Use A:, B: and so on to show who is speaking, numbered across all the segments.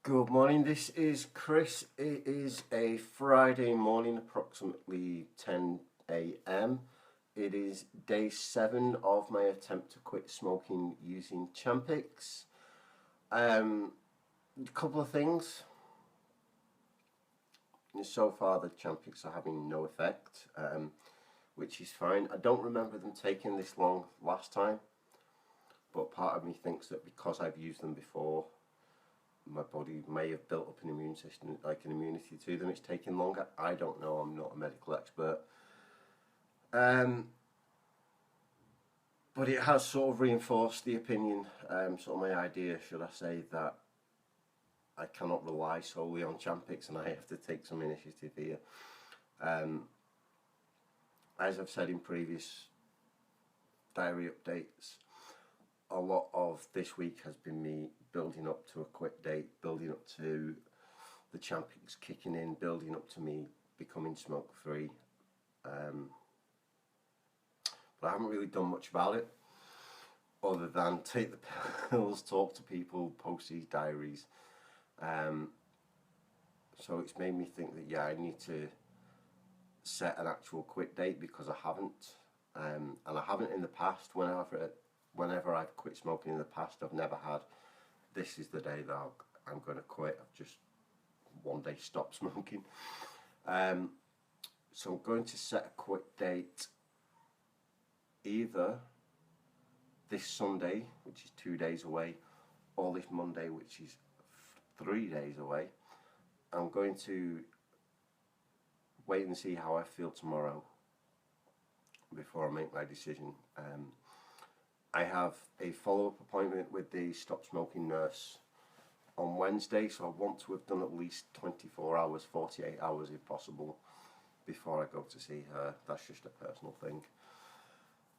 A: Good morning, this is Chris. It is a Friday morning, approximately 10 a.m. It is day 7 of my attempt to quit smoking using Champix. A couple of things. So far, the Champix are having no effect, which is fine. I don't remember them taking this long last time, but part of me thinks that because I've used them before, my body may have built up an immune system, like an immunity to them. It's taking longer. I don't know. I'm not a medical expert. But it has sort of reinforced the opinion, sort of my idea, should I say, that I cannot rely solely on Champix and I have to take some initiative here. As I've said in previous diary updates, a lot of this week has been me building up to a quit date, building up to the Champix kicking in, building up to me becoming smoke free. But I haven't really done much about it other than take the pills, talk to people, post these diaries. So it's made me think that I need to set an actual quit date, because I haven't, and I haven't in the past. Whenever I've quit smoking in the past, I've never had, this is the day that I'm going to quit. I've just one day stopped smoking. So I'm going to set a quit date either this Sunday, which is 2 days away, or this Monday, which is 3 days away. I'm going to wait and see how I feel tomorrow before I make my decision. I have a follow-up appointment with the stop smoking nurse on Wednesday, so I want to have done at least 24 hours, 48 hours if possible, before I go to see her. That's just a personal thing.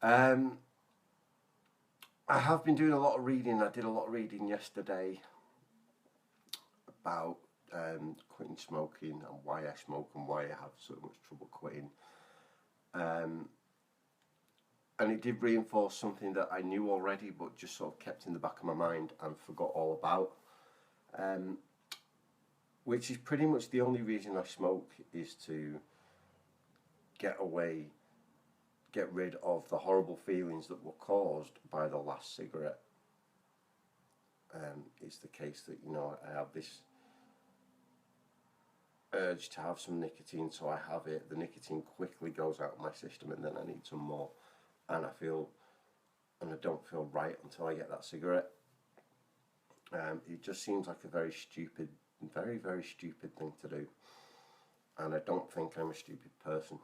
A: I have been doing a lot of reading. I did a lot of reading yesterday about quitting smoking and why I smoke and why I have so much trouble quitting. And it did reinforce something that I knew already, but just sort of kept in the back of my mind and forgot all about. Which is pretty much the only reason I smoke, is to get rid of the horrible feelings that were caused by the last cigarette. It's the case that, I have this urge to have some nicotine, so I have it. The nicotine quickly goes out of my system and then I need some more. And I don't feel right until I get that cigarette. It just seems like a very stupid, very, very stupid thing to do. And I don't think I'm a stupid person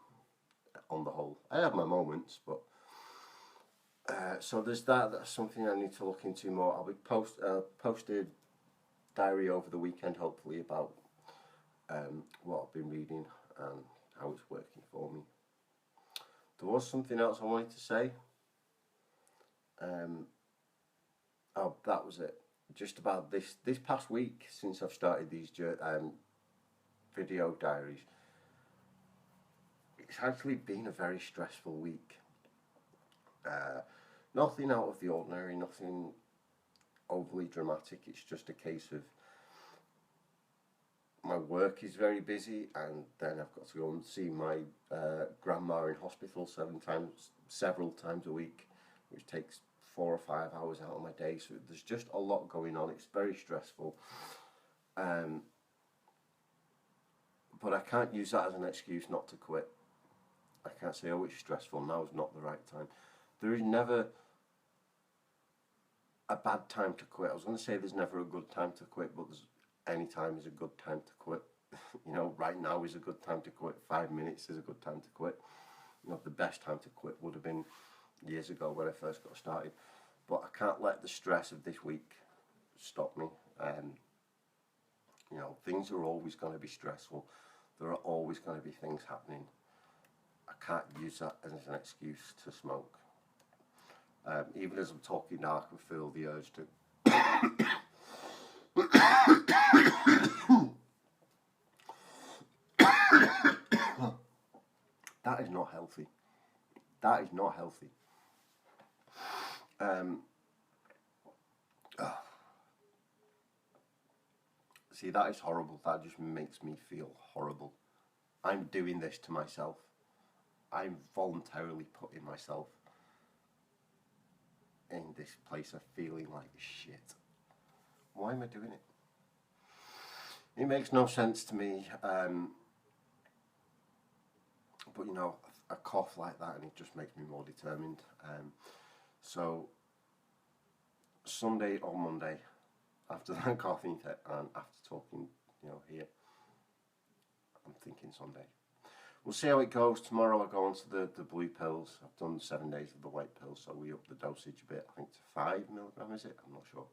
A: on the whole. I have my moments, but so there's that. That's something I need to look into more. I'll be posted diary over the weekend, hopefully, about what I've been reading and how it's working for me. There was something else I wanted to say. Oh, that was it. Just about this past week, since I've started these video diaries, it's actually been a very stressful week. Nothing out of the ordinary, nothing overly dramatic. It's just a case of my work is very busy, and then I've got to go and see my grandma in hospital several times a week, which takes 4 or 5 hours out of my day. So there's just a lot going on. It's very stressful. But I can't use that as an excuse not to quit. I can't say, oh, it's stressful, now is not the right time. There is never a bad time to quit. I was going to say there's never a good time to quit, but any time is a good time to quit. Right now is a good time to quit. 5 minutes is a good time to quit. The best time to quit would have been years ago when I first got started. But I can't let the stress of this week stop me. Things are always going to be stressful. There are always going to be things happening. I can't use that as an excuse to smoke. Even as I'm talking now, I can feel the urge to That is not healthy. That is not healthy. See, that is horrible. That just makes me feel horrible. I'm doing this to myself. I'm voluntarily putting myself in this place of feeling like shit. Why am I doing it? It makes no sense to me. But you know, a cough like that, and it just makes me more determined. So Sunday or Monday, after that coughing fit and after talking, you know, here, I'm thinking Sunday. We'll see how it goes. Tomorrow I'll go on to the blue pills. I've done 7 days of the white pills, so we up the dosage a bit. I think to 5 milligram, is it? I'm not sure.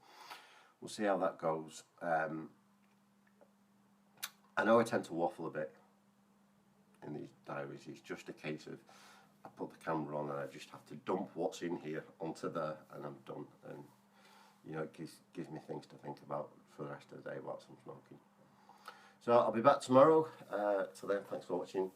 A: We'll see how that goes. I know I tend to waffle a bit in these diaries. It's just a case of I put the camera on and I just have to dump what's in here onto there, and I'm done. And you know, it gives me things to think about for the rest of the day whilst I'm smoking. So I'll be back tomorrow. Till then, thanks for watching.